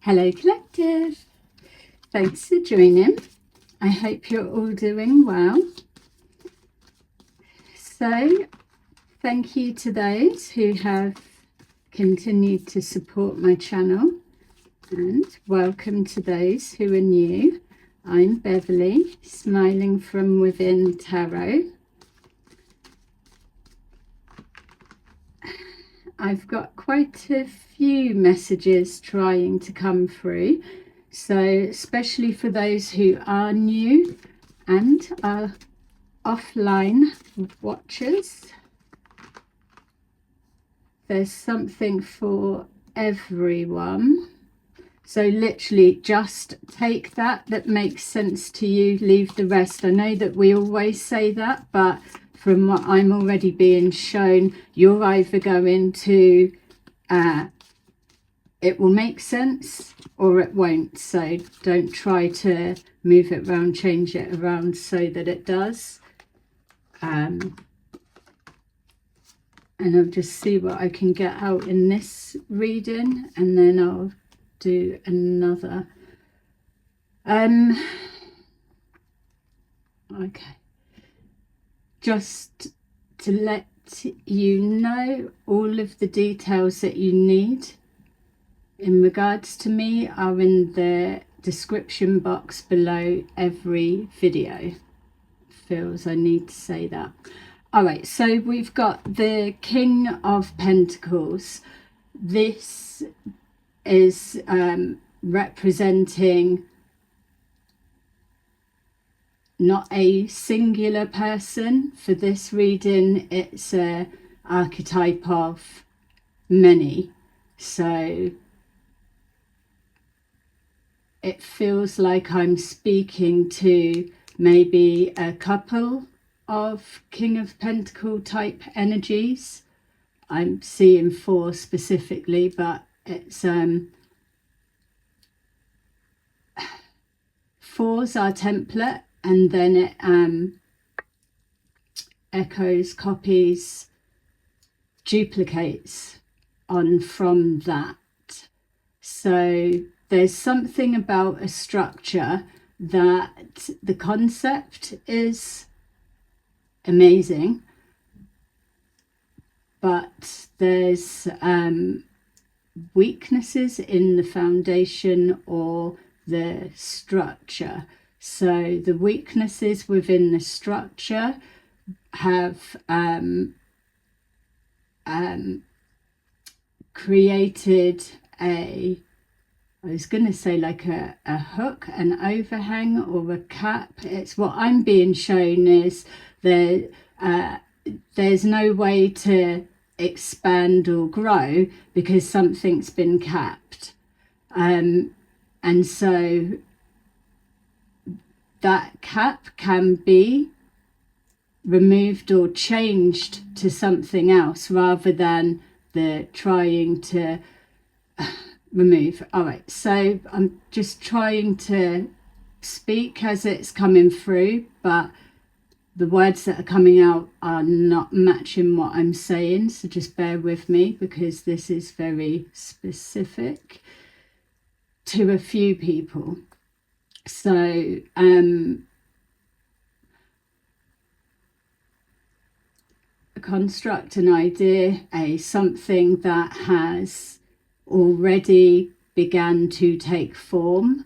Hello Collective, thanks for joining. I hope you're all doing well. So thank you to those who have continued to support my channel, and welcome to those who are new. I'm Beverley, Smiling from Within Tarot. I've got quite a few messages trying to come through, so especially for those who are new and are offline watchers, there's something for everyone. So literally just take that makes sense to you, leave the rest. I know that we always say that, but from what I'm already being shown, you're either going to it will make sense or it won't. So don't try to move it around, change it around so that it does. And I'll just see what I can get out in this reading, and then I'll do another. Okay, just to let you know, all of the details that you need in regards to me are in the description box below every video. Feels I need to say that. All right, so we've got the King of Pentacles. This is representing not a singular person. For this reading, it's a archetype of many. So it feels like I'm speaking to maybe a couple of King of Pentacle type energies. I'm seeing 4 specifically, but it's 4's our template, and then it echoes, copies, duplicates on from that. So there's something about a structure that the concept is amazing, but there's weaknesses in the foundation or the structure. So the weaknesses within the structure have created I was going to say like a hook, an overhang or a cap. It's what I'm being shown is there's no way to expand or grow because something's been capped. And so that cap can be removed or changed to something else rather than the trying to remove. All right, so I'm just trying to speak as it's coming through, but the words that are coming out are not matching what I'm saying, so just bear with me because this is very specific to a few people. So a construct, an idea, something that has already began to take form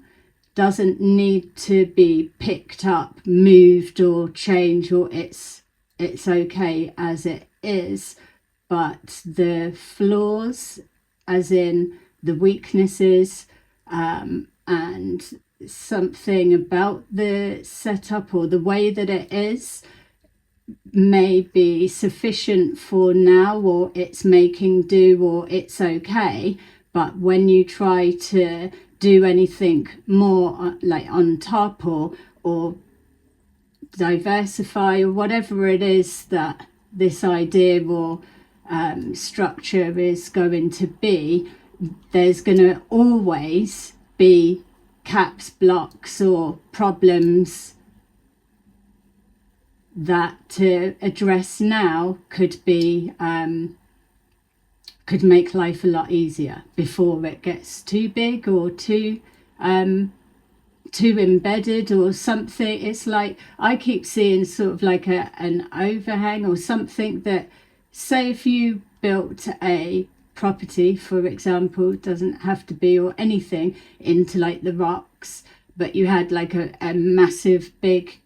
doesn't need to be picked up, moved or changed, or it's okay as it is. But the flaws, as in the weaknesses, and something about the setup or the way that it is may be sufficient for now, or it's making do, or it's okay. But when you try to do anything more like on top or diversify or whatever it is that this idea or structure is going to be, there's going to always be caps, blocks or problems that to address now could be could make life a lot easier before it gets too big or too embedded or something. It's like I keep seeing sort of like an overhang or something that, say if you built a property, for example, doesn't have to be, or anything, into like the rocks, but you had like a massive big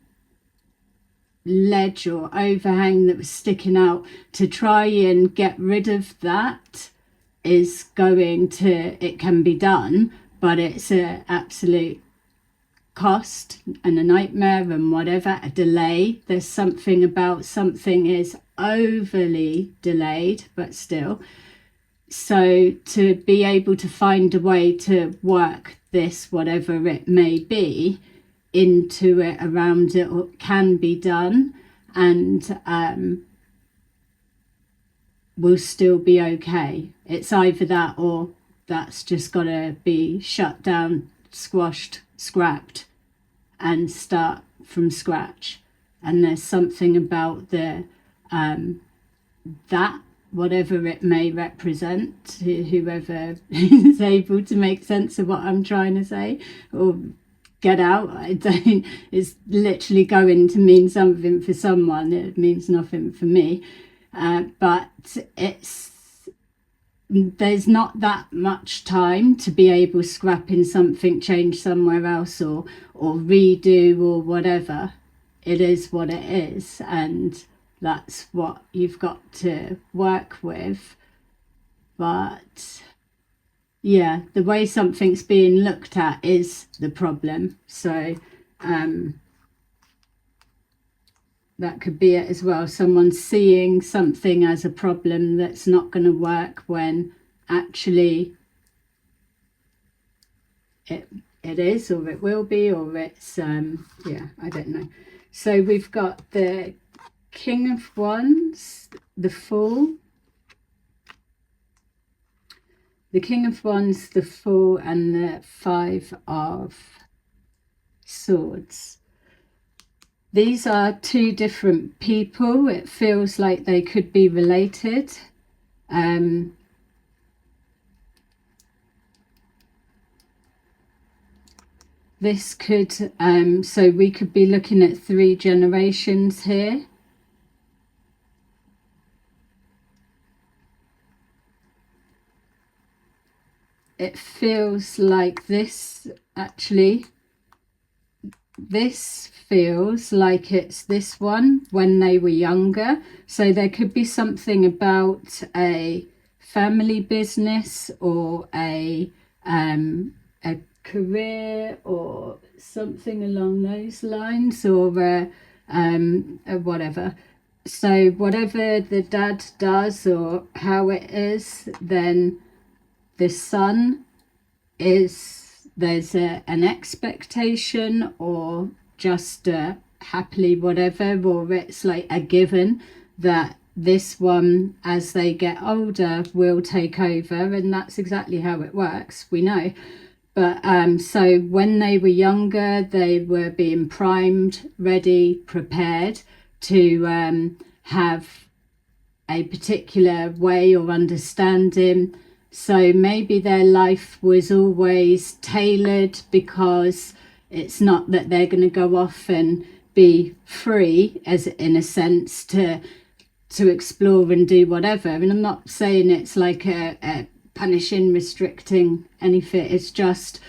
ledge or overhang that was sticking out, to try and get rid of that is going to, it can be done, but it's a absolute cost and a nightmare and whatever, a delay. There's something about something is overly delayed, but still. So to be able to find a way to work this, whatever it may be, into it, around it, or can be done, and will still be okay. It's either that or that's just got to be shut down, squashed, scrapped, and start from scratch. And there's something about the that, whatever it may represent, whoever is able to make sense of what I'm trying to say or get out. I don't, it's literally going to mean something for someone, it means nothing for me, but there's not that much time to be able to scrap in something, change somewhere else, or redo or whatever. It is what it is, and that's what you've got to work with. But yeah, the way something's being looked at is the problem. So that could be it as well. Someone's seeing something as a problem that's not going to work, when actually it is, or it will be, or it's yeah, I don't know. So we've got the King of Wands, the Fool, the King of Wands, the Fool, and the Five of Swords. These are two different people. It feels like they could be related. This could, so we could be looking at 3 generations here. It feels like this, actually. This feels like it's this one when they were younger. So there could be something about a family business, or a career, or something along those lines, or whatever. So whatever the dad does or how it is, then the son is, there's an expectation, or just happily whatever, or it's like a given that this one, as they get older, will take over, and that's exactly how it works, we know. But so when they were younger, they were being primed, ready, prepared to have a particular way or understanding. So maybe their life was always tailored, because it's not that they're going to go off and be free, as in a sense, to explore and do whatever. And I'm not saying it's like a punishing, restricting anything. It's just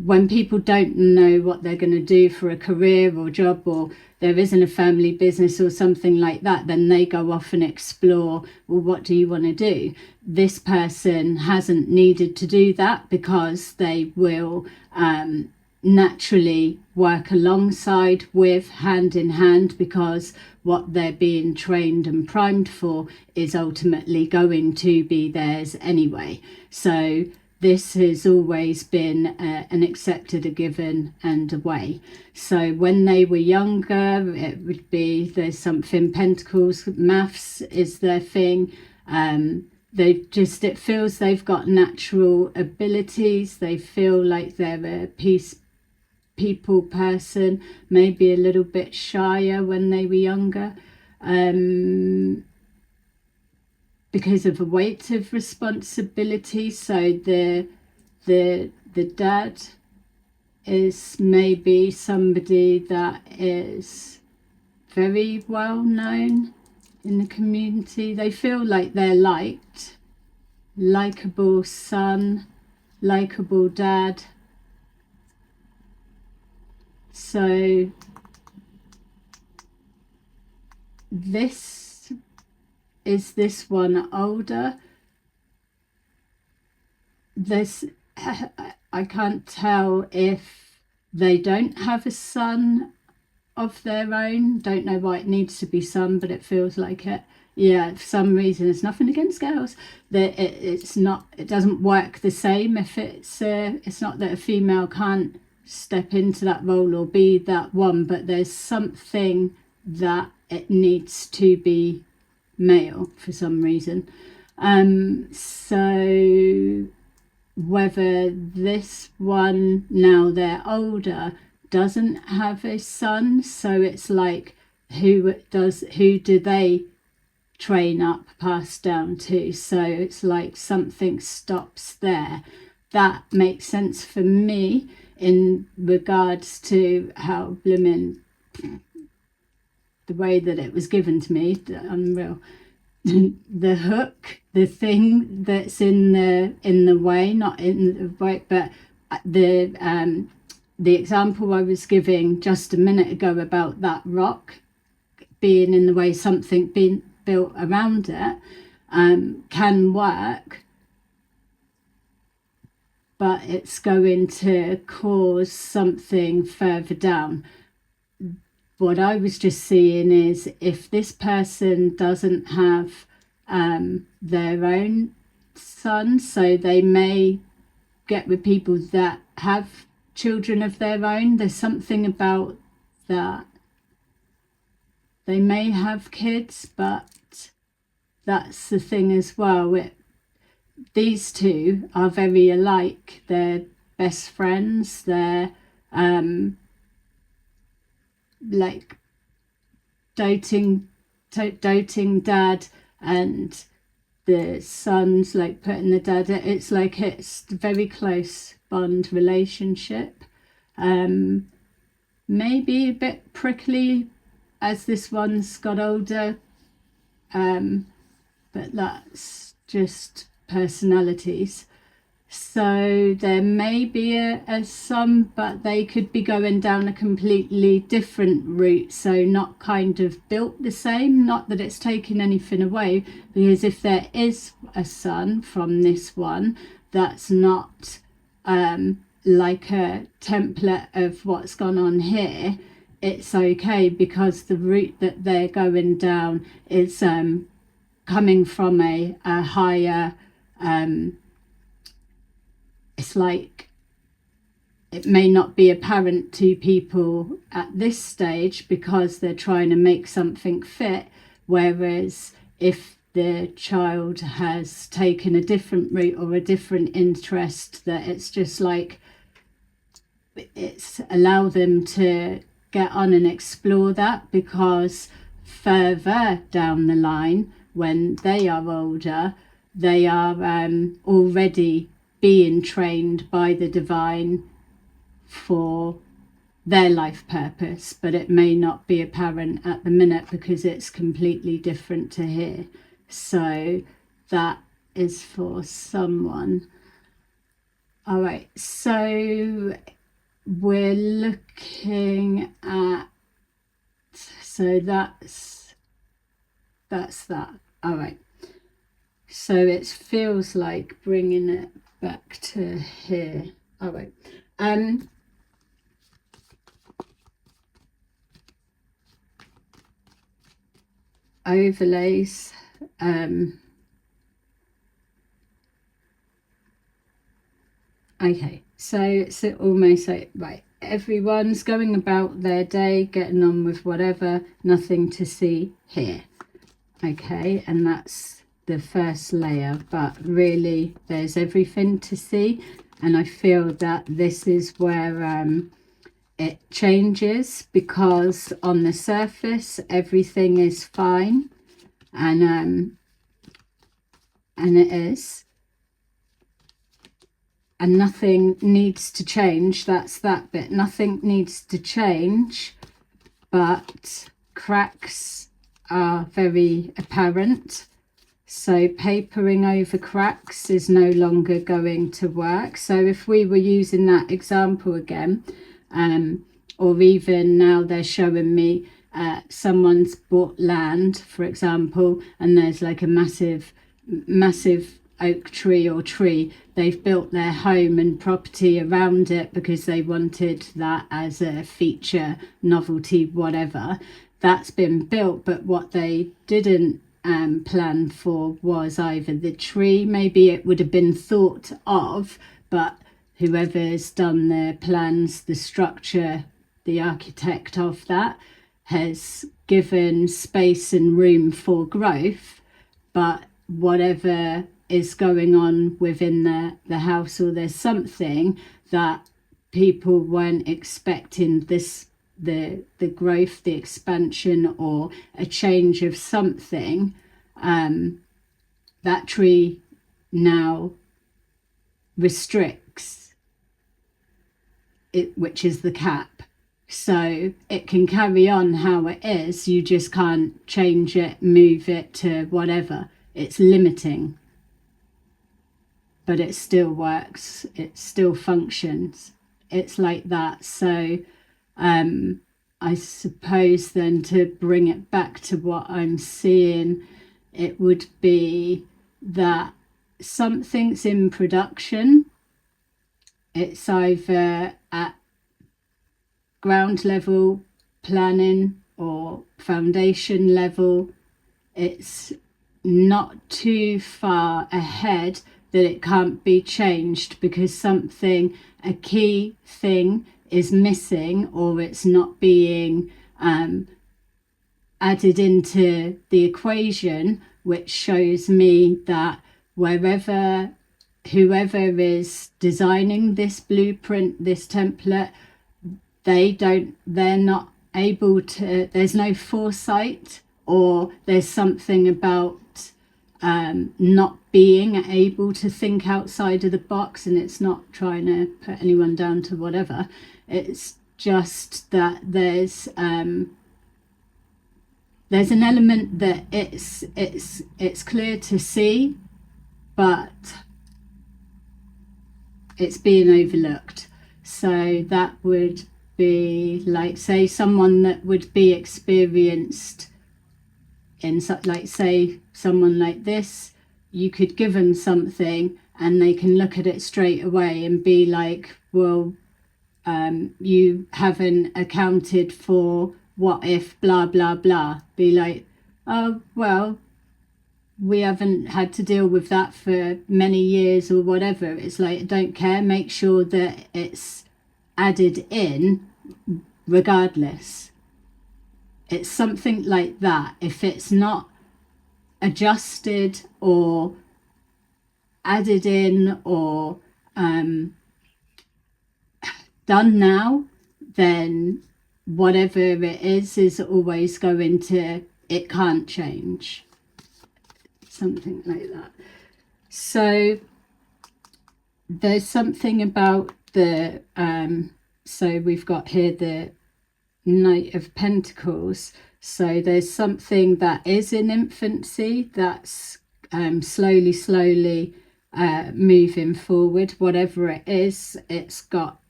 when people don't know what they're going to do for a career or job, or there isn't a family business or something like that, then they go off and explore, well, what do you want to do? This person hasn't needed to do that, because they will naturally work alongside with, hand in hand, because what they're being trained and primed for is ultimately going to be theirs anyway. So this has always been an accepted, a given, and a way. So when they were younger, it would be, there's something, Pentacles, maths is their thing. They just, it feels they've got natural abilities. They feel like they're a people person, maybe a little bit shyer when they were younger. because of a weight of responsibility. So the dad is maybe somebody that is very well known in the community. They feel like they're liked, likable son, likable dad. So this one older. This, I can't tell if they don't have a son of their own. Don't know why it needs to be son, but it feels like it. Yeah, for some reason, it's nothing against girls, that it's not, it doesn't work the same if it's not that a female can't step into that role or be that one, but there's something that it needs to be male for some reason. So whether this one, now they're older, doesn't have a son, so it's like, who do they train up, pass down to? So it's like something stops there. That makes sense for me in regards to how blimmin', the way that it was given to me, unreal. The hook, the thing that's in the way, not in the way, but the example I was giving just a minute ago about that rock being in the way, something being built around it, can work, but it's going to cause something further down. What I was just seeing is, if this person doesn't have their own son, so they may get with people that have children of their own, there's something about that. They may have kids, but that's the thing as well. These two are very alike. They're best friends. They're like doting dad, and the son's like putting the dad, it's like it's a very close bond relationship, maybe a bit prickly as this one's got older, but that's just personalities. So there may be a son, but they could be going down a completely different route, so not kind of built the same. Not that it's taking anything away, because if there is a son from this one, that's not like a template of what's gone on here, it's okay, because the route that they're going down is coming from a higher, it's like, it may not be apparent to people at this stage because they're trying to make something fit, whereas if the child has taken a different route or a different interest, that it's just like, it's allow them to get on and explore that, because further down the line, when they are older, they are already being trained by the divine for their life purpose, but it may not be apparent at the minute because it's completely different to here. So that is for someone. All right, so we're looking at, so that's that. All right, so it feels like bringing it back to here. All right, overlays, okay, so it's almost like, right, everyone's going about their day, getting on with whatever, nothing to see here. Okay, and that's the first layer, but really there's everything to see, and I feel that this is where it changes, because on the surface everything is fine, and and it is, and nothing needs to change. That's that bit. Nothing needs to change, but cracks are very apparent. So papering over cracks is no longer going to work. So if we were using that example again, or even now they're showing me someone's bought land, for example, and there's like a massive oak tree or tree. They've built their home and property around it because they wanted that as a feature, novelty, whatever. That's been built, but what they didn't plan for was either the tree, maybe it would have been thought of, but whoever's done the plans, the structure, the architect of that has given space and room for growth, but whatever is going on within the house, or there's something that people weren't expecting, this the growth, the expansion, or a change of something, that tree now restricts it, which is the cap. So it can carry on how it is, you just can't change it, move it to whatever. It's limiting, but it still works, it still functions. It's like that. So I suppose then, to bring it back to what I'm seeing, it would be that something's in production. It's either at ground level planning or foundation level. It's not too far ahead that it can't be changed because something, a key thing, is missing, or it's not being added into the equation, which shows me that whoever is designing this blueprint, this template, they're not able to, there's no foresight, or there's something about not being able to think outside of the box. And it's not trying to put anyone down to whatever, it's just that there's an element that it's clear to see, but it's being overlooked. So that would be like, say, someone that would be experienced in, like, say, someone like this, you could give them something and they can look at it straight away and be like, well, you haven't accounted for what if blah blah blah. Be like, oh well, we haven't had to deal with that for many years or whatever. It's like, I don't care, make sure that it's added in regardless. It's something like that. If it's not adjusted or added in or done now, then whatever it is always going to, it can't change. Something like that. So there's something about the so we've got here the Knight of Pentacles. So there's something that is in infancy that's slowly moving forward. Whatever it is, it's got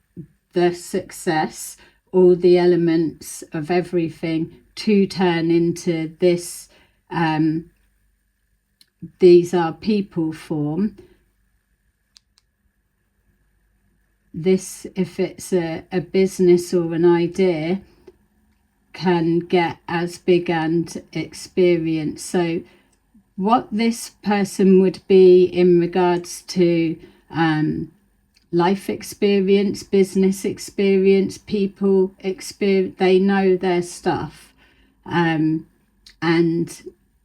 the success, all the elements of everything to turn into this. These are people form. This, if it's a business or an idea, can get as big and experience. So what this person would be in regards to life experience, business experience, people experience, they know their stuff, and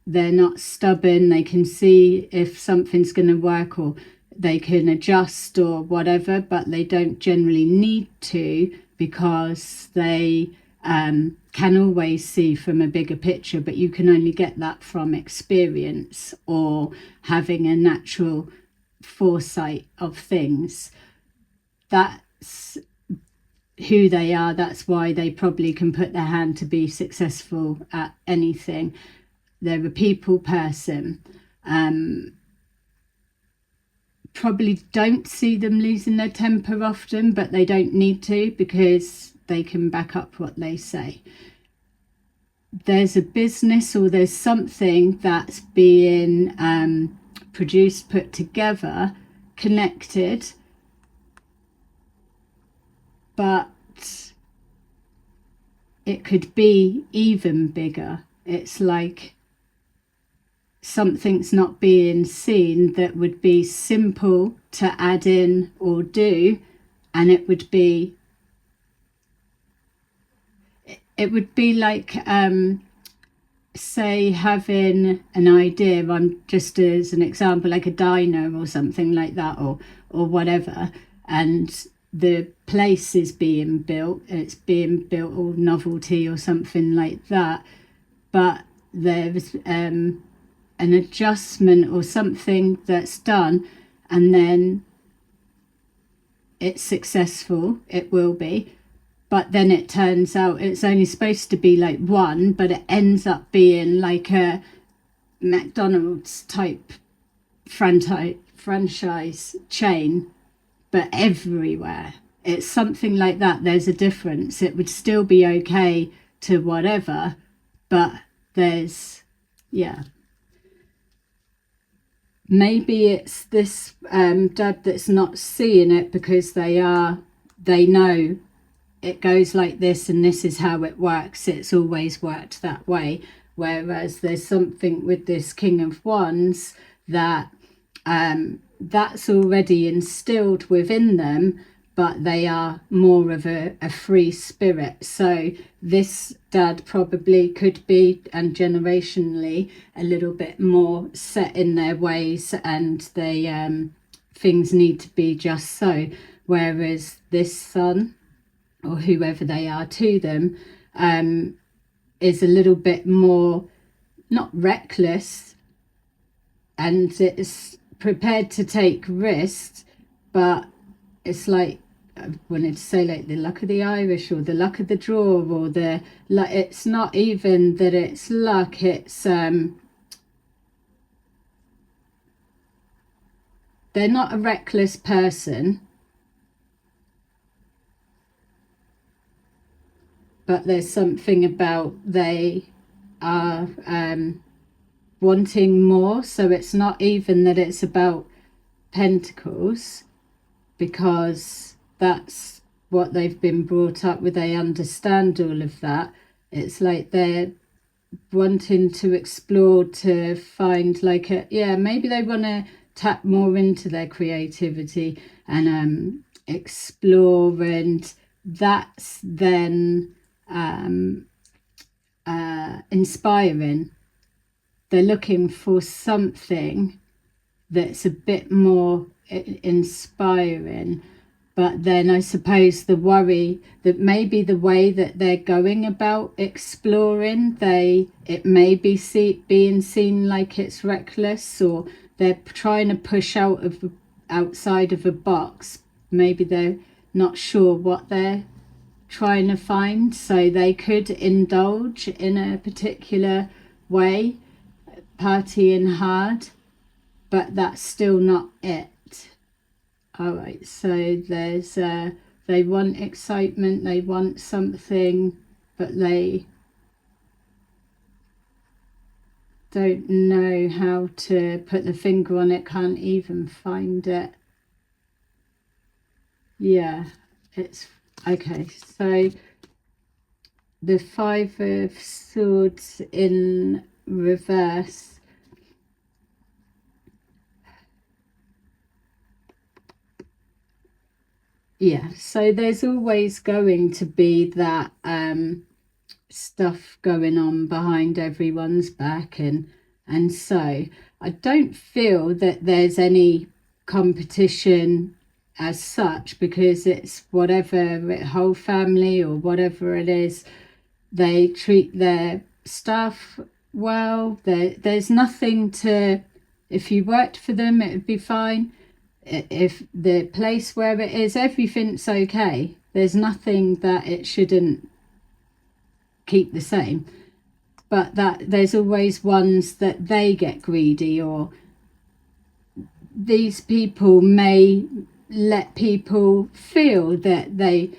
they're not stubborn. They can see if something's going to work, or they can adjust or whatever, but they don't generally need to, because they can always see from a bigger picture, but you can only get that from experience or having a natural foresight of things. That's who they are. That's why they probably can put their hand to be successful at anything. They're a people person. Probably don't see them losing their temper often, but they don't need to, because they can back up what they say. There's a business or there's something that's being produced, put together, connected, but it could be even bigger. It's like something's not being seen that would be simple to add in or do, and it would be like say having an idea, I'm just as an example, like a diner or something like that, or whatever, and the place is being built, it's being built, or novelty or something like that, but there's an adjustment or something that's done, and then it's successful, it will be, but then it turns out it's only supposed to be like one, but it ends up being like a McDonald's type franchise chain, but everywhere. It's something like that. There's a difference. It would still be okay to whatever, but there's, yeah. Maybe it's this dad that's not seeing it because they know it goes like this and this is how it works. It's always worked that way. Whereas there's something with this King of Wands that that's already instilled within them, but they are more of a free spirit. So this dad probably could be, and generationally, a little bit more set in their ways, and they things need to be just so. Whereas this son, or whoever they are to them, is a little bit more, not reckless, and it's prepared to take risks, but it's like, I wanted to say like the luck of the Irish, or the luck of the draw, or it's not even that it's luck, it's they're not a reckless person, but there's something about they are wanting more. So it's not even that it's about pentacles, because that's what they've been brought up with. They understand all of that. It's like they're wanting to explore, to find like maybe they want to tap more into their creativity and explore, and that's then inspiring. They're looking for something that's a bit more inspiring, but then I suppose the worry that maybe the way that they're going about exploring, it may be being seen like it's reckless, or they're trying to push outside of a box. Maybe they're not sure what they're trying to find, so they could indulge in a particular way, partying hard, but that's still not it. All right, so there's they want excitement, they want something, but they don't know how to put the finger on it, can't even find it. Yeah, it's okay. So the Five of Swords in reverse. Yeah, so there's always going to be that stuff going on behind everyone's back, and so I don't feel that there's any competition as such, because it's whatever, whole family or whatever it is, they treat their staff well. There's nothing to, if you worked for them, it would be fine. If the place where it is, everything's okay. There's nothing that it shouldn't keep the same. But that there's always ones that they get greedy, or these people may let people feel that they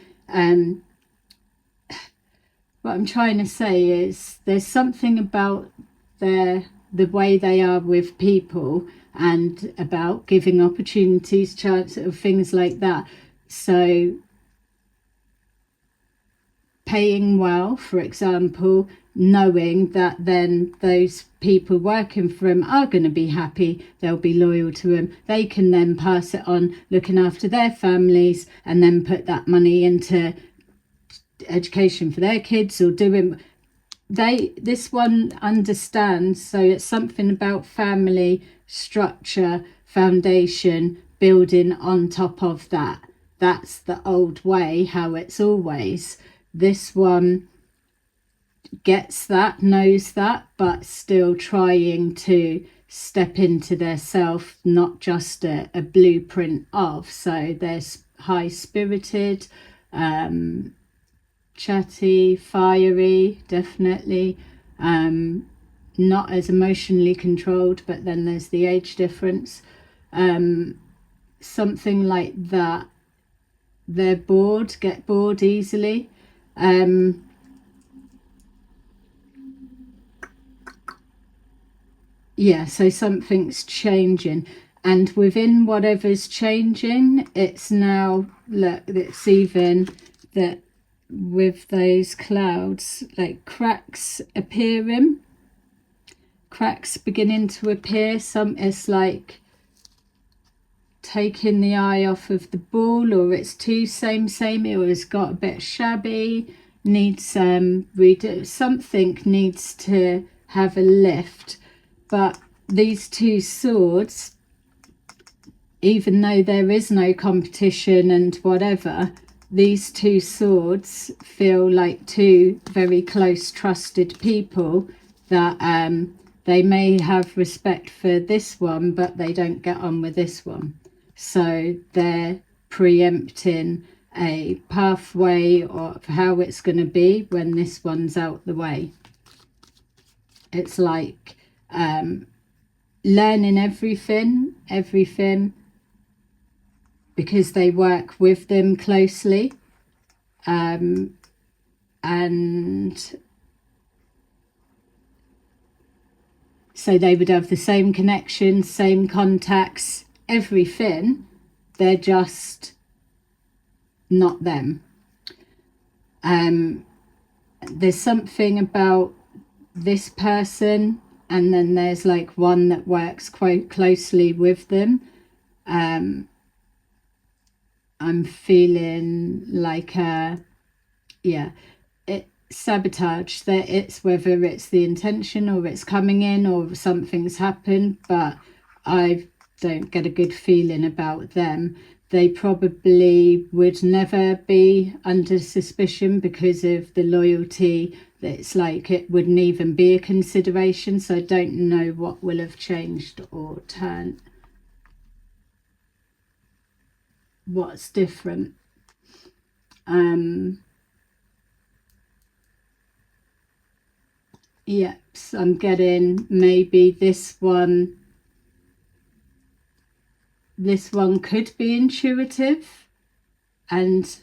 what I'm trying to say is there's something about the way they are with people and about giving opportunities, chances, of things like that. So paying well, for example, knowing that then those people working for him are going to be happy, they'll be loyal to him, they can then pass it on, looking after their families, and then put that money into education for their kids, or doing, this one understands. So it's something about family structure, foundation, building on top of that. That's the old way, how it's always. This one gets that, knows that, but still trying to step into their self, not just a blueprint of. So there's high-spirited, chatty, fiery, definitely, not as emotionally controlled, but then there's the age difference, something like that. They're bored, get bored easily. Yeah, so something's changing, and within whatever's changing, it's now, look, it's even that with those clouds, like cracks appearing, cracks beginning to appear. Some, it's like taking the eye off of the ball, or it's too samey, or it's got a bit shabby, needs redo, something needs to have a lift. But these two swords, even though there is no competition and whatever, these two swords feel like two very close, trusted people that they may have respect for this one, but they don't get on with this one. So they're preempting a pathway of how it's going to be when this one's out the way. It's like learning everything, because they work with them closely, and so they would have the same connections, same contacts, everything. They're just not them. There's something about this person, and then there's like one that works quite closely with them. I'm feeling like sabotage, that it's whether it's the intention or it's coming in or something's happened, but I don't get a good feeling about them. They probably would never be under suspicion because of the loyalty. It's like it wouldn't even be a consideration. So I don't know what will have changed or turned, what's different. Yep, so I'm getting maybe this one could be intuitive and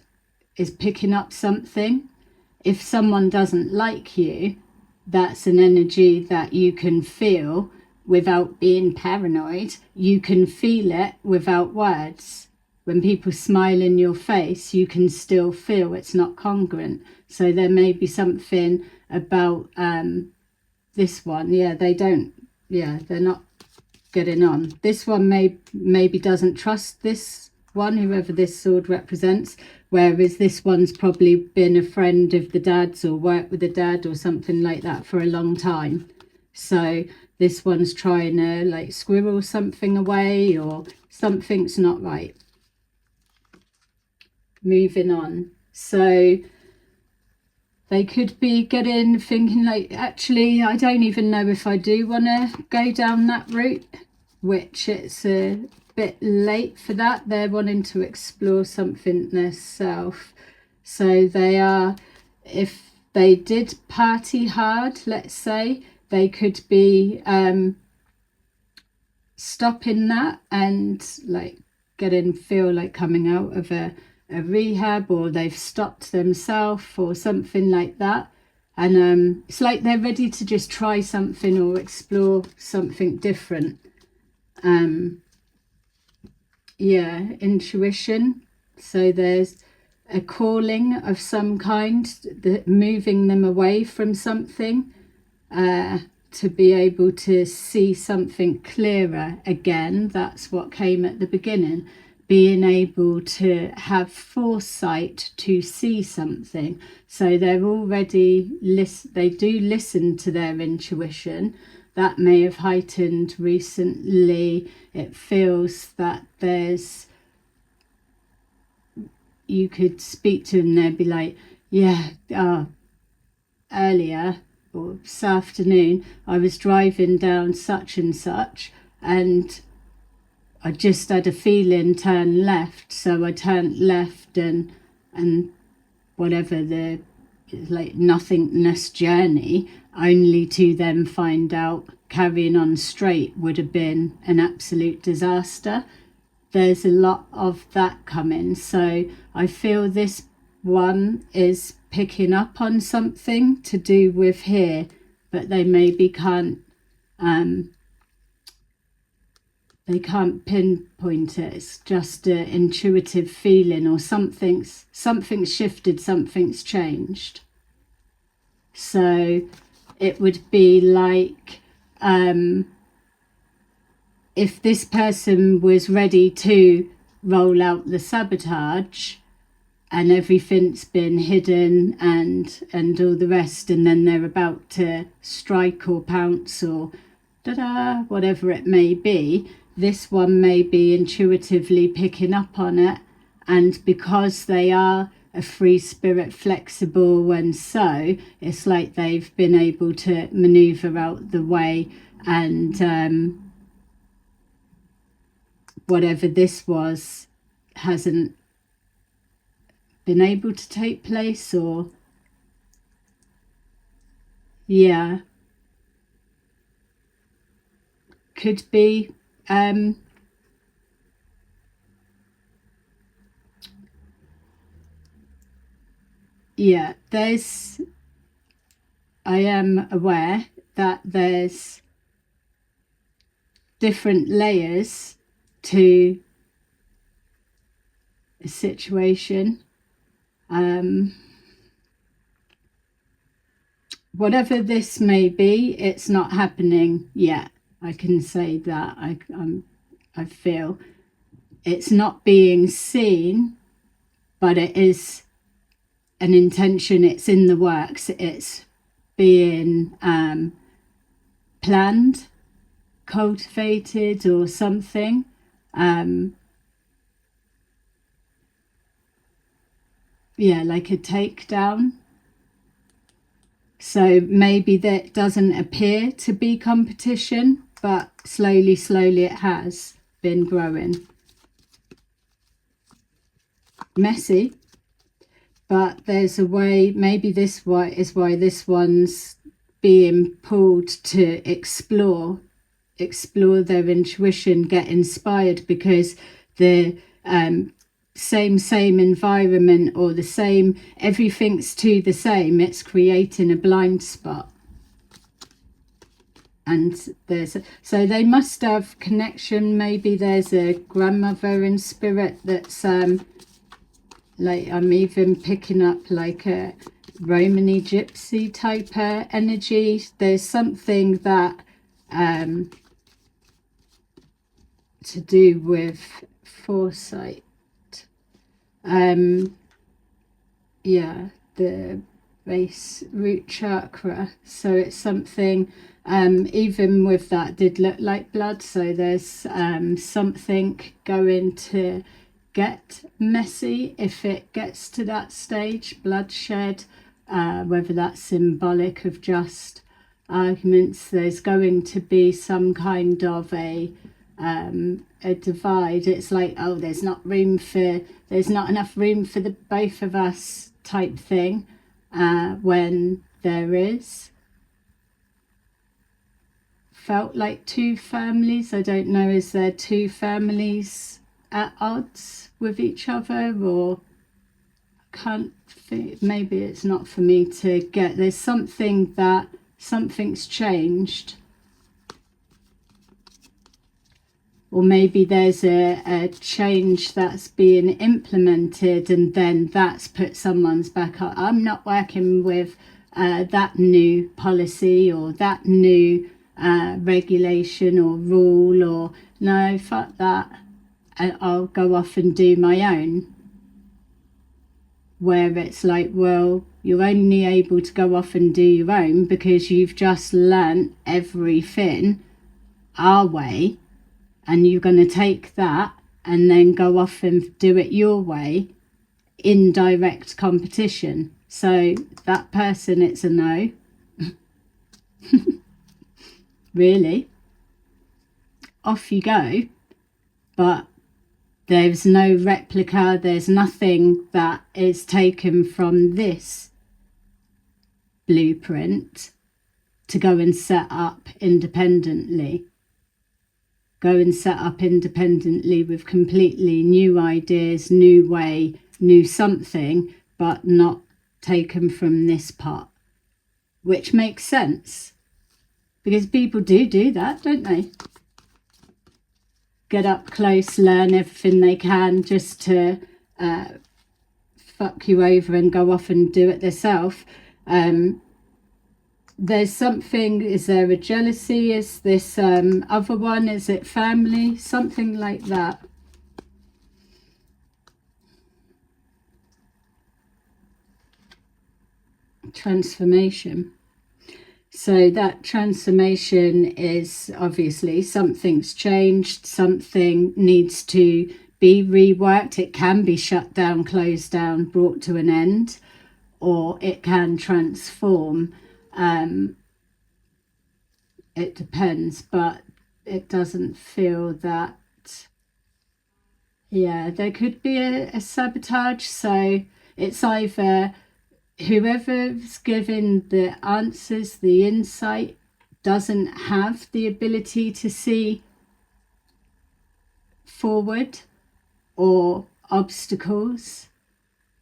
is picking up something. If someone doesn't like you, that's an energy that you can feel without being paranoid. You can feel it without words. When people smile in your face, you can still feel it's not congruent. So there may be something about this one. Yeah, they're not getting on. This one maybe doesn't trust this one, whoever this sword represents, whereas this one's probably been a friend of the dad's or worked with the dad or something like that for a long time. So this one's trying to like squirrel something away, or something's not right. Moving on. So they could be thinking like, actually, I don't even know if I do want to go down that route, which it's a bit late for that. They're wanting to explore something themselves. So they are, if they did party hard, let's say, they could be stopping that and like feel like coming out of a rehab, or they've stopped themselves or something like that, and it's like they're ready to just try something or explore something different. Yeah, intuition. So there's a calling of some kind that moving them away from something, to be able to see something clearer again. That's what came at the beginning, being able to have foresight to see something. So they're already they do listen to their intuition. That may have heightened recently. It feels that you could speak to them, they'd be like, yeah, earlier or this afternoon I was driving down such and such, and I just had a feeling turn left, so I turned left, and whatever the like nothingness journey, only to then find out carrying on straight would have been an absolute disaster. There's a lot of that coming, so I feel this one is picking up on something to do with here, but they maybe can't pinpoint it. It's just an intuitive feeling, or something's shifted, something's changed. So it would be like, if this person was ready to roll out the sabotage and everything's been hidden and all the rest, and then they're about to strike or pounce or whatever it may be, this one may be intuitively picking up on it, and because they are a free spirit, flexible, and so it's like they've been able to maneuver out the way, and whatever this was hasn't been able to take place, or yeah, could be yeah, I am aware that there's different layers to a situation. Whatever this may be, it's not happening yet. I can say that. I feel it's not being seen, but it is an intention. It's in the works. It's being planned, cultivated, or something. Yeah, like a takedown. So maybe that doesn't appear to be competition, but slowly it has been growing. Messy, but there's a way. Maybe this is why this one's being pulled to explore their intuition, get inspired, because the same environment, or the same, everything's to the same, it's creating a blind spot. And so they must have connection. Maybe there's a grandmother in spirit that's like, I'm even picking up like a Romany gypsy type energy. There's something that to do with foresight. Yeah, the base root chakra. So it's something, even with that, did look like blood. So there's something going to get messy if it gets to that stage, bloodshed. whether that's symbolic of just arguments. There's going to be some kind of a divide. It's like, oh, there's not enough room for the both of us type thing, when there is. Felt like two families. I don't know, is there two families at odds with each other, or can't think, maybe it's not for me to get. There's something's changed, or maybe there's a change that's being implemented, and then that's put someone's back up. I'm not working with that new policy or that new regulation or rule, or no, fuck that, I'll go off and do my own. Where it's like, well, you're only able to go off and do your own because you've just learnt everything our way, and you're going to take that and then go off and do it your way in direct competition. So that person, it's a no. Really? Off you go. But there's no replica, there's nothing that is taken from this blueprint to go and set up independently. Go and set up independently with completely new ideas, new way, new something, but not taken from this part. Which makes sense. Because people do that, don't they? Get up close, learn everything they can just to fuck you over and go off and do it themselves. There's something, is there a jealousy? Is this other one, is it family? Something like that. Transformation. So that transformation is obviously something's changed, something needs to be reworked. It can be shut down, closed down, brought to an end, or it can transform. It depends, but it doesn't feel that. Yeah, there could be a sabotage. So it's either whoever's giving the answers, the insight, doesn't have the ability to see forward, or obstacles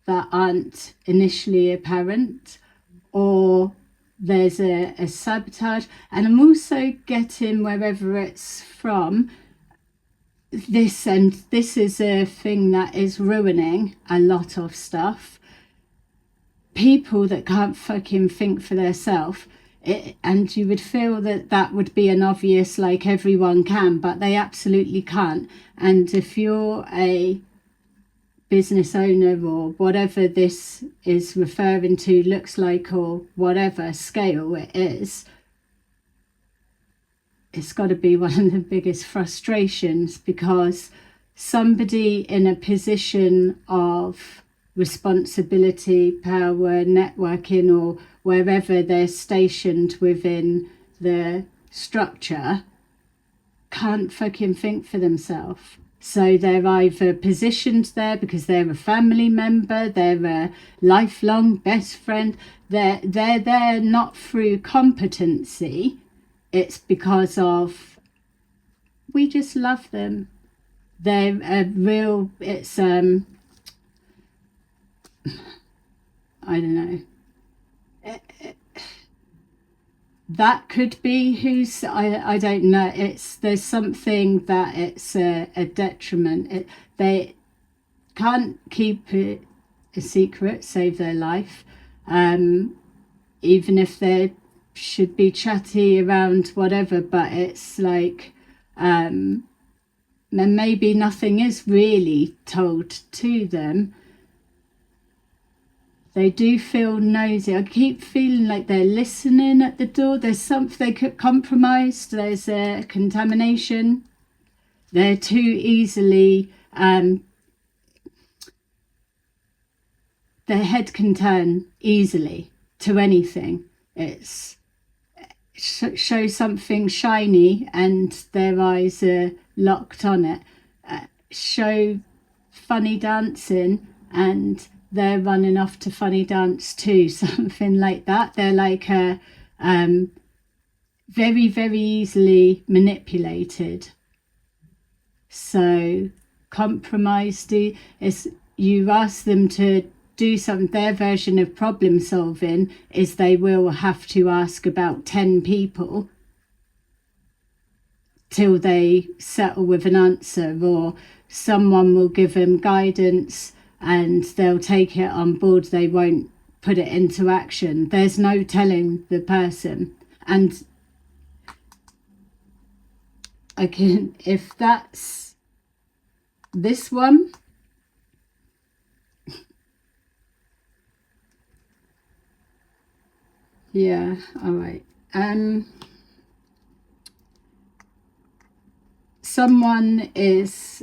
that aren't initially apparent, or there's a sabotage. And I'm also getting, wherever it's from, this is a thing that is ruining a lot of stuff. People that can't fucking think for themselves, and you would feel that that would be an obvious, like everyone can, but they absolutely can't. And if you're a business owner, or whatever this is referring to, looks like, or whatever scale it is, it's got to be one of the biggest frustrations, because somebody in a position of responsibility, power, networking, or wherever they're stationed within the structure, can't fucking think for themselves. So they're either positioned there because they're a family member, they're a lifelong best friend, they're there not through competency, it's because of, we just love them. They're a real, it's I don't know. That could be who's, I don't know. There's something that it's a detriment. They can't keep it a secret, save their life. Even if they should be chatty around whatever, but it's like, and maybe nothing is really told to them. They do feel nosy. I keep feeling like they're listening at the door. There's something, they could compromised. There's a contamination. They're too easily, their head can turn easily. to anything. It's show something shiny and their eyes are locked on it. Show funny dancing and they're running off to funny dance too, something like that. They're like very, very easily manipulated. So compromise is you ask them to do something. Their version of problem solving is they will have to ask about 10 people till they settle with an answer, or someone will give them guidance and they'll take it on board. They won't put it into action. There's no telling the person. And again, if that's this one, yeah, all right. Someone is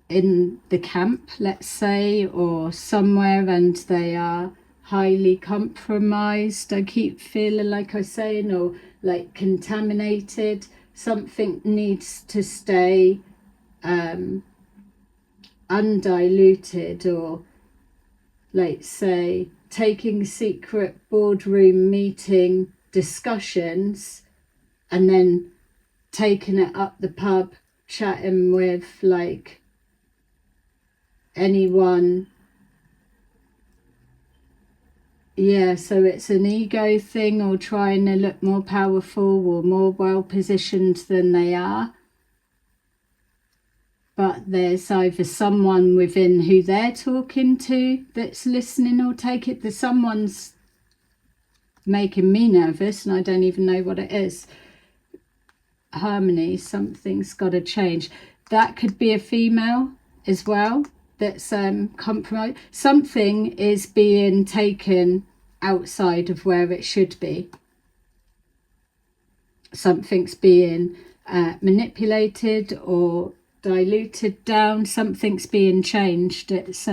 in the camp, let's say, or somewhere, and they are highly compromised. I keep feeling like I'm saying, or like contaminated. Something needs to stay undiluted, or like say taking secret boardroom meeting discussions and then taking it up the pub, chatting with like anyone. Yeah, so it's an ego thing, or trying to look more powerful or more well positioned than they are. But there's either someone within who they're talking to that's listening, or take it that someone's making me nervous and I don't even know what it is. Harmony, something's got to change. That could be a female as well that's compromised. Something is being taken outside of where it should be. Something's being manipulated or diluted down. Something's being changed. It's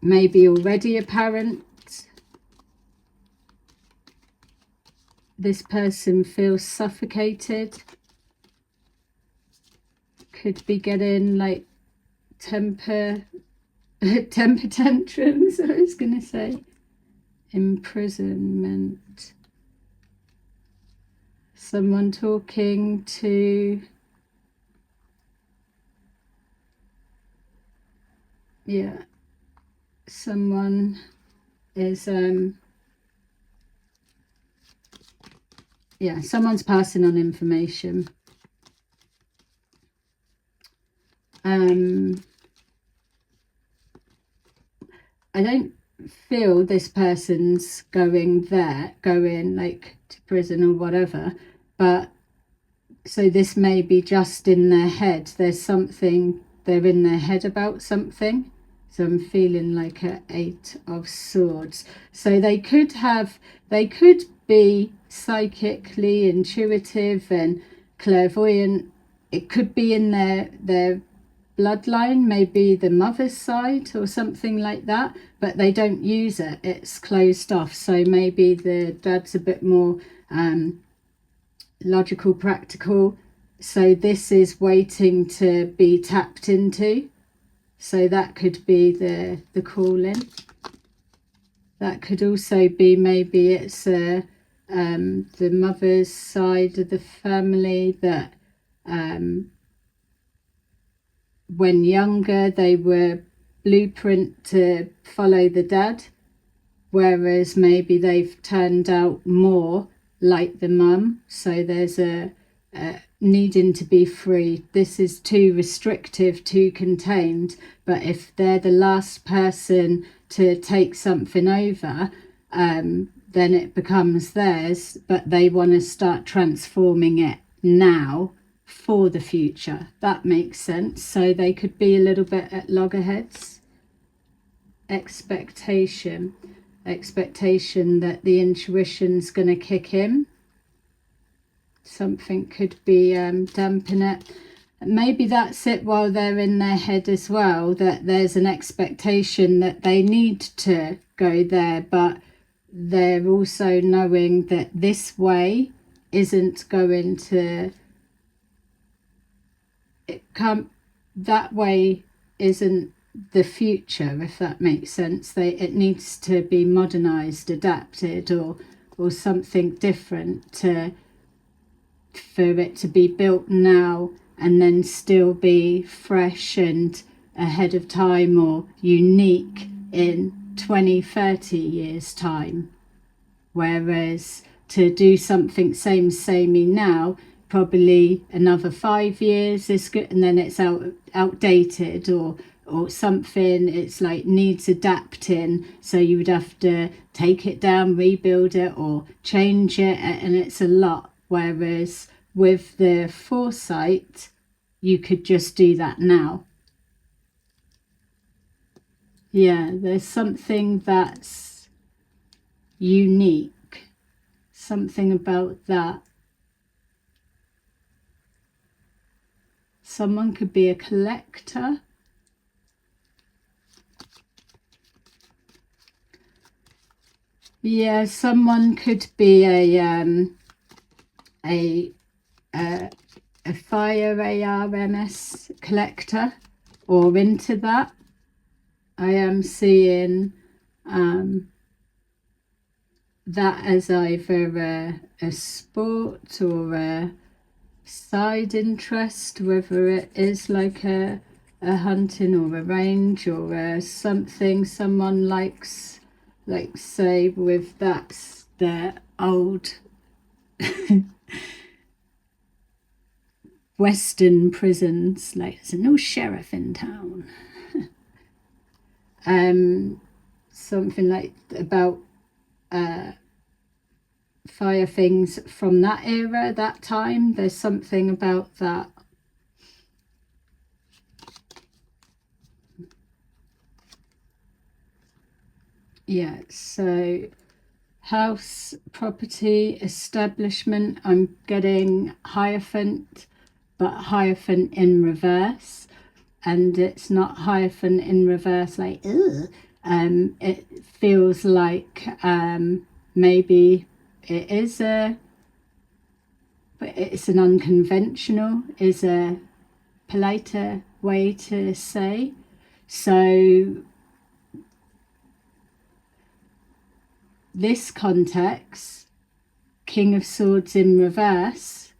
maybe already apparent. This person feels suffocated. Could be getting like temper tantrums, I was going to say. Imprisonment. Someone talking to, yeah, someone is yeah, someone's passing on information. I don't feel this person's going like to prison or whatever, but so this may be just in their head. There's something, they're in their head about something. So I'm feeling like an 8 of Swords. So they could be psychically intuitive and clairvoyant. It could be in their bloodline, maybe the mother's side or something like that, but they don't use it. It's closed off. So maybe the dad's a bit more logical, practical. So this is waiting to be tapped into. So that could be the calling. That could also be maybe it's the mother's side of the family that when younger they were blueprint to follow the dad, whereas maybe they've turned out more like the mum. So there's a needing to be free. This is too restrictive, too contained. But if they're the last person to take something over, then it becomes theirs, but they want to start transforming it now for the future. That makes sense. So they could be a little bit at loggerheads. Expectation that the intuition's going to kick in. Something could be dampen it. maybe that's it while they're in their head as well, that there's an expectation that they need to go there, but they're also knowing that this way isn't going to that way isn't the future, if that makes sense. It needs to be modernized, adapted, or something different for it to be built now and then still be fresh and ahead of time or unique in 20-30 years time. Whereas to do something samey now, probably another 5 years is good, and then it's outdated or something. It's like needs adapting, so you would have to take it down, rebuild it, or change it, and it's a lot. Whereas with the foresight, you could just do that now. Yeah, there's something that's unique, something about that. Someone could be a collector. Yeah, someone could be a fire ARMS collector or into that. I am seeing that as either a sport or a side interest, whether it is like a hunting or a range or something someone likes, like say with that's their old Western prisons, like there's no sheriff in town. Something like about fire things from that era, that time. There's something about that. Yeah, so house, property, establishment. I'm getting Hierophant, but Hierophant in reverse, and it's not Hierophant in reverse like ugh. It feels like maybe it is but it's an unconventional, is a politer way to say. So this context, King of Swords in reverse,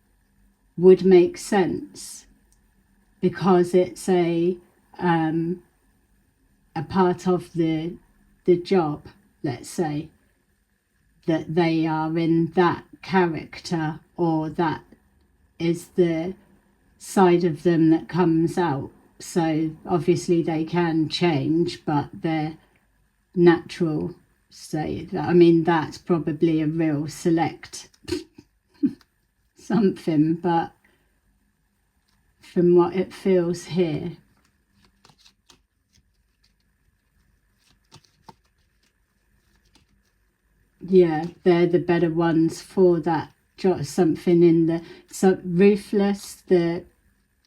would make sense because it's a part of the job, let's say, that they are in that character, or that is the side of them that comes out. So obviously they can change, but they're natural. So I mean, that's probably a real select something, but from what it feels here, yeah, they're the better ones for that. Something in the ruthless, the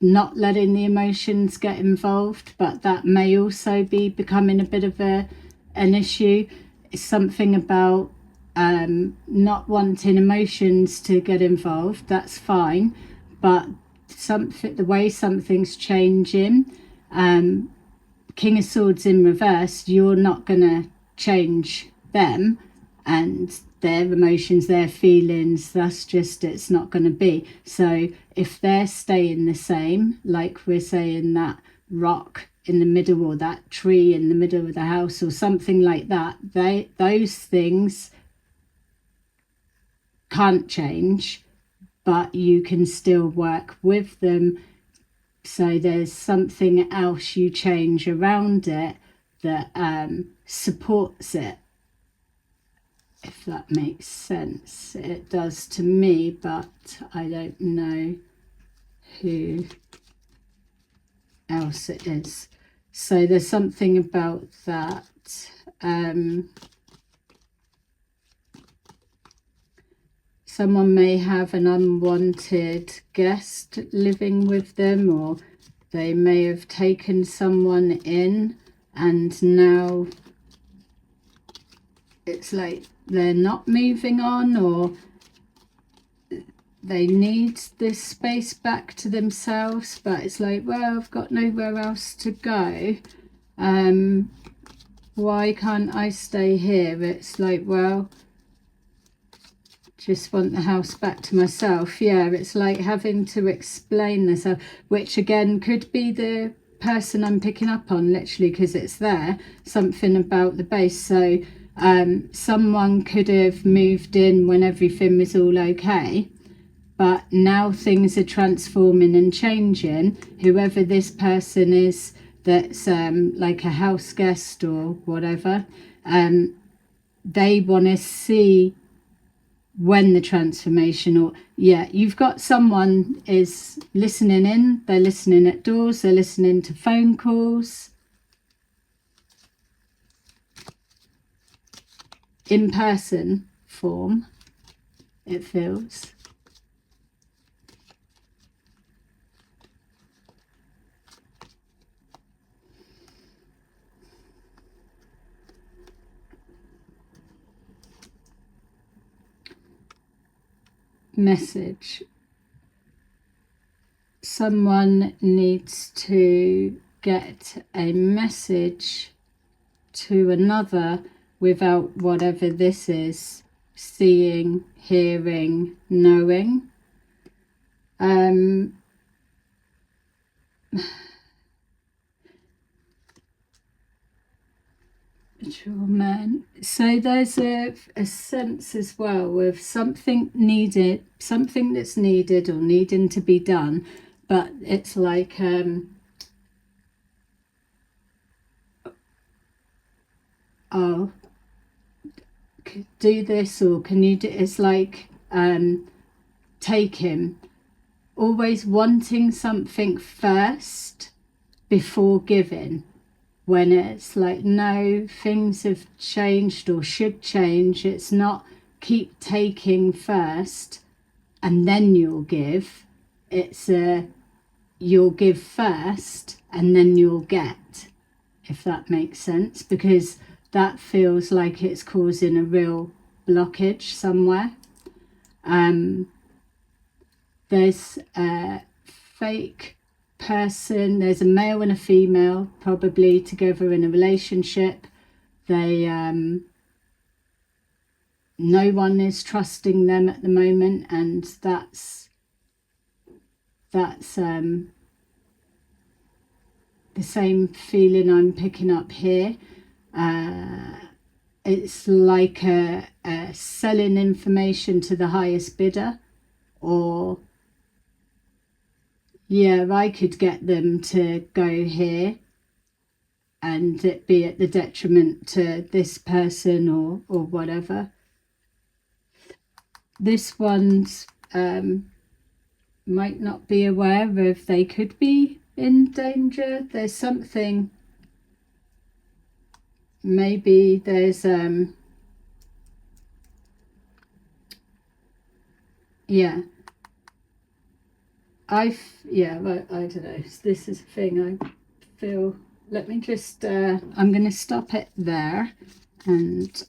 not letting the emotions get involved, but that may also be becoming a bit of an issue. It's something about not wanting emotions to get involved. That's fine, but the way something's changing, King of Swords in reverse, you're not gonna change them and their emotions, their feelings. That's just, it's not going to be. So if they're staying the same, like we're saying that rock in the middle or that tree in the middle of the house or something like that, those things can't change, but you can still work with them. So there's something else you change around it that supports it, if that makes sense. It does to me, but I don't know who else it is. So there's something about someone may have an unwanted guest living with them, or they may have taken someone in and now it's like they're not moving on, or they need this space back to themselves, but it's like, well, I've got nowhere else to go. Why can't I stay here? It's like, well, just want the house back to myself. Yeah, it's like having to explain this, which again could be the person I'm picking up on, literally, because it's there, something about the base. So someone could have moved in when everything was all okay, but now things are transforming and changing. Whoever this person is that's like a house guest or whatever, they want to see when the transformation, or yeah, you've got someone is listening in, they're listening at doors, they're listening to phone calls, in person form, it feels. Message. Someone needs to get a message to another without whatever this is, seeing, hearing, knowing. Sure, man. So there's a sense as well of something needed, something that's needed or needing to be done, but it's like oh, do this, or can you do, it's like take him, always wanting something first before giving, when it's like, no, things have changed or should change. It's not keep taking first and then you'll give. It's you'll give first and then you'll get, if that makes sense, because that feels like it's causing a real blockage somewhere. There's a fake person, there's a male and a female probably together in a relationship. They no one is trusting them at the moment, and that's the same feeling I'm picking up here. It's like a selling information to the highest bidder, or yeah, I could get them to go here and it be at the detriment to this person or whatever. This one's might not be aware of they could be in danger. There's something, maybe there's yeah, I don't know, this is a thing I feel. Let me just I'm going to stop it there and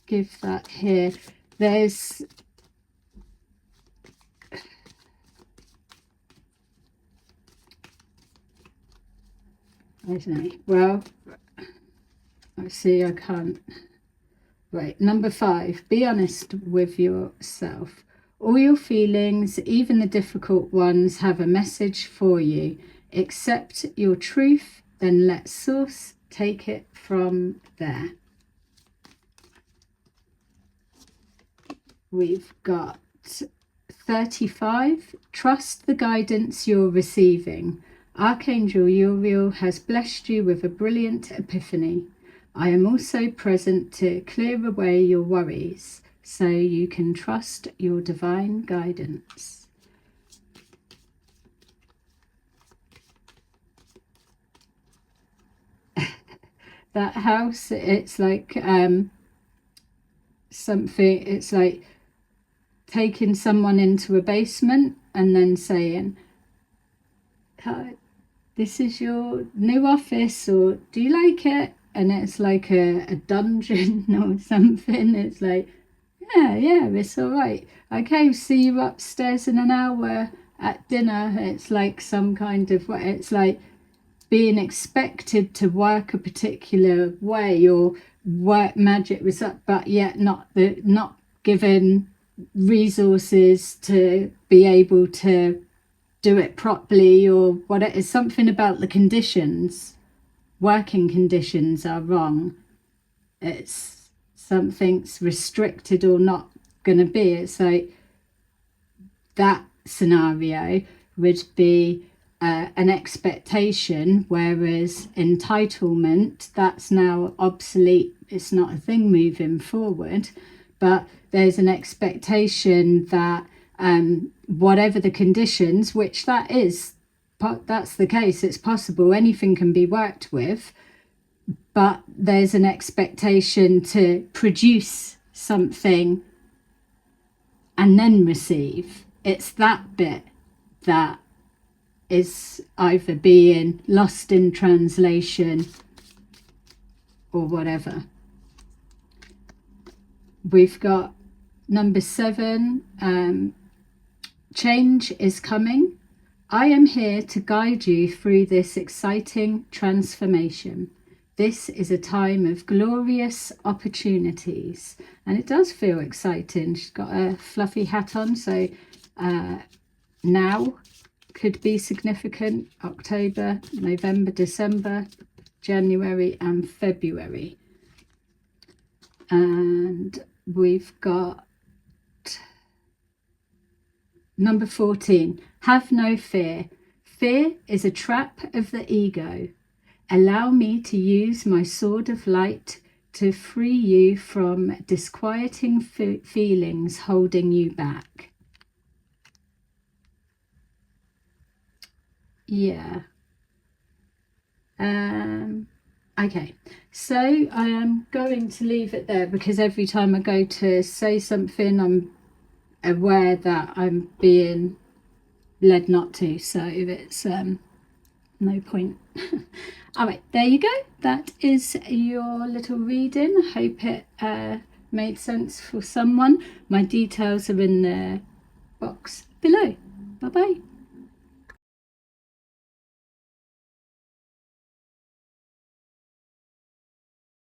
give that here. There's I don't know, well, I see I can't. Right, number 5, be honest with yourself. All your feelings, even the difficult ones, have a message for you. Accept your truth, then let source take it from there. We've got 35, trust the guidance you're receiving. Archangel Uriel has blessed you with a brilliant epiphany. I am also present to clear away your worries, so you can trust your divine guidance. That house, it's like something, it's like taking someone into a basement and then saying, this is your new office, or do you like it? And it's like a dungeon or something. It's like, yeah, it's all right. Okay, see you upstairs in an hour at dinner. It's like some kind of, it's like being expected to work a particular way or work magic result, but yet not given resources to be able to do it properly, or what it is. Something about the conditions, working conditions, are wrong. It's something's restricted or not going to be. It's like that scenario would be an expectation, whereas entitlement, that's now obsolete. It's not a thing moving forward, but there's an expectation that whatever the conditions, which that's the case, it's possible, anything can be worked with, but there's an expectation to produce something and then receive. It's that bit that is either being lost in translation or whatever. We've got number 7, change is coming. I am here to guide you through this exciting transformation. This is a time of glorious opportunities. And it does feel exciting. She's got a fluffy hat on, so now could be significant. October, November, December, January and February. And we've got number 14. Have no fear. Fear is a trap of the ego. Allow me to use my sword of light to free you from disquieting feelings holding you back. Yeah. Okay, so I am going to leave it there, because every time I go to say something, I'm aware that I'm being led not to, so it's no point. All right, there you go. That is your little reading. Hope it made sense for someone. My details are in the box below. Bye bye.